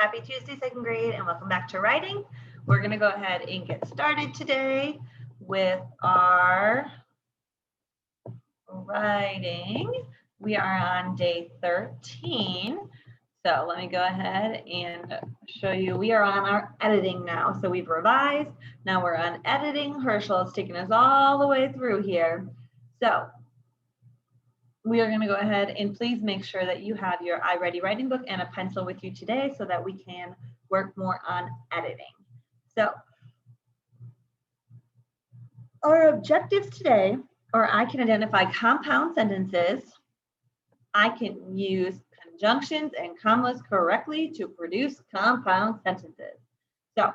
Happy Tuesday, second grade, and welcome back to writing. We're going to go ahead and get started today with our writing. We are on day 13. So let me go ahead and show you. We are on our editing now. So we've revised. Now we're on editing. Herschel is taking us all the way through here. So we are going to go ahead and please make sure that you have your iReady writing book and a pencil with you today so that we can work more on editing. So our objectives today are I can identify compound sentences. I can use conjunctions and commas correctly to produce compound sentences. So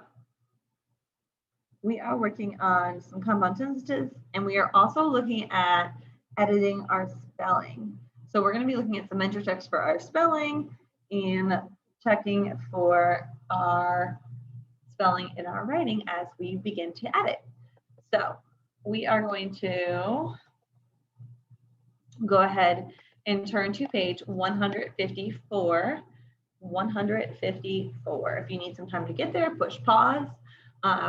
we are working on some compound sentences, and we are also looking at editing our spelling. So we're going to be looking at some mentor checks for our spelling and checking for our spelling in our writing as we begin to edit. So we are going to go ahead and turn to page 154. 154. If you need some time to get there, push pause.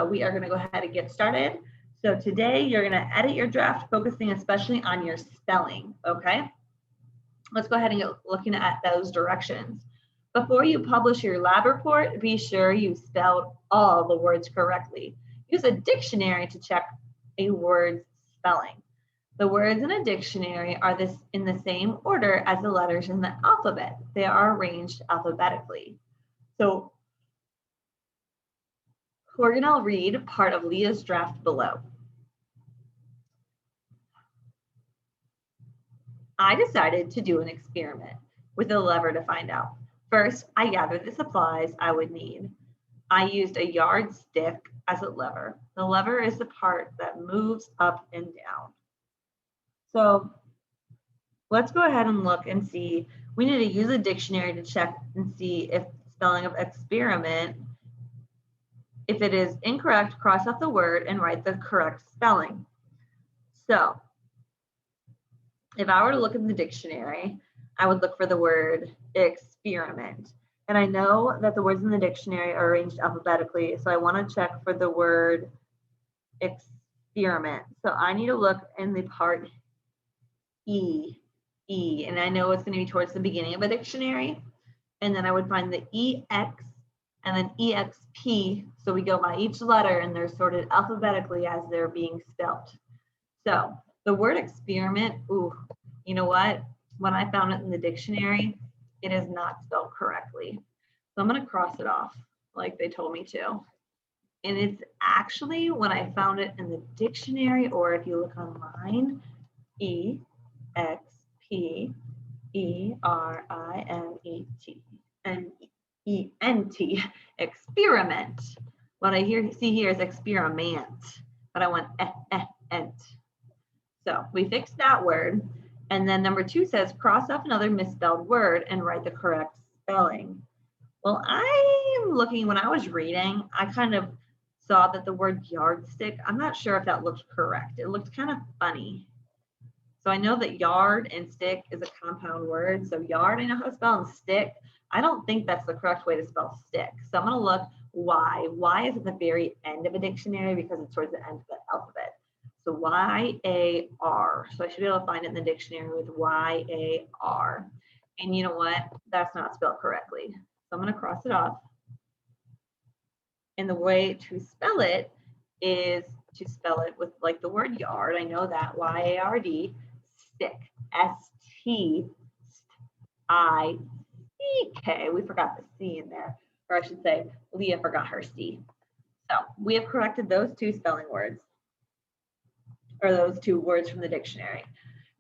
We are going to go ahead and get started. So today you're going to edit your draft, focusing especially on your spelling, okay? Let's go ahead and get looking at those directions. Before you publish your lab report, be sure you spelled all the words correctly. Use a dictionary to check a word's spelling. The words in a dictionary are in the same order as the letters in the alphabet. They are arranged alphabetically. So we're going to read part of Leah's draft below. I decided to do an experiment with a lever to find out. First, I gathered the supplies I would need. I used a yardstick as a lever. The lever is the part that moves up and down. So let's go ahead and look and see. We need to use a dictionary to check and see if spelling of experiment, if it is incorrect, cross off the word and write the correct spelling. So if I were to look in the dictionary, I would look for the word experiment. And I know that the words in the dictionary are arranged alphabetically, so I want to check for the word experiment. So I need to look in the part E, and I know it's going to be towards the beginning of a dictionary. And then I would find the EX and then EXP. So we go by each letter and they're sorted alphabetically as they're being spelled. So the word experiment, you know what? When I found it in the dictionary, it is not spelled correctly. So I'm going to cross it off like they told me to. And it's actually, when I found it in the dictionary, or if you look online, EXPERIMENT, experiment. What I see here is experiment, but I want ent. So we fixed that word. And then number 2 says, cross off another misspelled word and write the correct spelling. Well, I'm looking, when I was reading, I kind of saw that the word yardstick, I'm not sure if that looked correct. It looked kind of funny. So I know that yard and stick is a compound word. So yard, I know how to spell, and stick, I don't think that's the correct way to spell stick. So I'm going to look Y. Y is at the very end of a dictionary because it's towards the end of the alphabet. So Y-A-R. So I should be able to find it in the dictionary with Y-A-R. And you know what? That's not spelled correctly. So I'm going to cross it off. And the way to spell it is to spell it with like the word yard. I know that, Y-A-R-D, stick, S-T-I-C-K. We forgot the C in there, or I should say Leah forgot her C. So we have corrected those 2 spelling words, or those 2 words from the dictionary.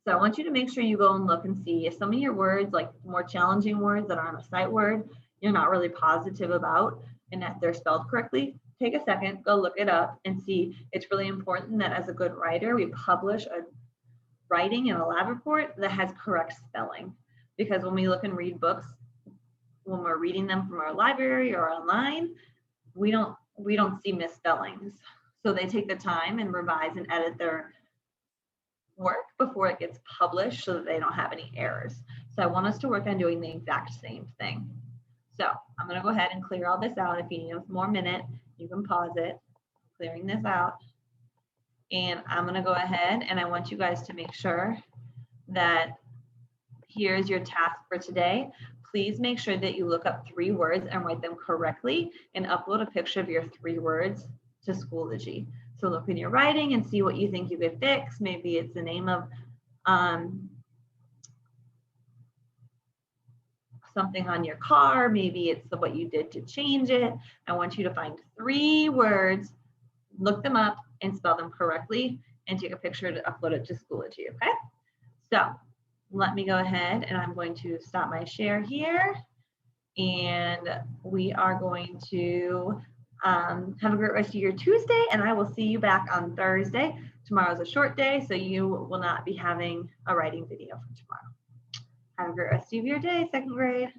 So I want you to make sure you go and look and see if some of your words, like more challenging words that aren't a sight word, you're not really positive about and that they're spelled correctly, take a second, go look it up and see. It's really important that as a good writer, we publish a writing in a lab report that has correct spelling. Because when we look and read books, when we're reading them from our library or online, we don't see misspellings. So they take the time and revise and edit their work before it gets published so that they don't have any errors. So I want us to work on doing the exact same thing. So I'm going to go ahead and clear all this out. If you need a more minute, you can pause it. Clearing this out. And I'm going to go ahead and I want you guys to make sure that here's your task for today. Please make sure that you look up 3 words and write them correctly and upload a picture of your 3 words to Schoology. So look in your writing and see what you think you could fix. Maybe it's the name of something on your car. Maybe it's what you did to change it. I want you to find 3 words, look them up and spell them correctly and take a picture to upload it to Schoology, okay? So let me go ahead and I'm going to stop my share here and we are going to have a great rest of your Tuesday and I will see you back on Thursday. Tomorrow's a short day, so you will not be having a writing video for tomorrow. Have a great rest of your day, 2nd grade.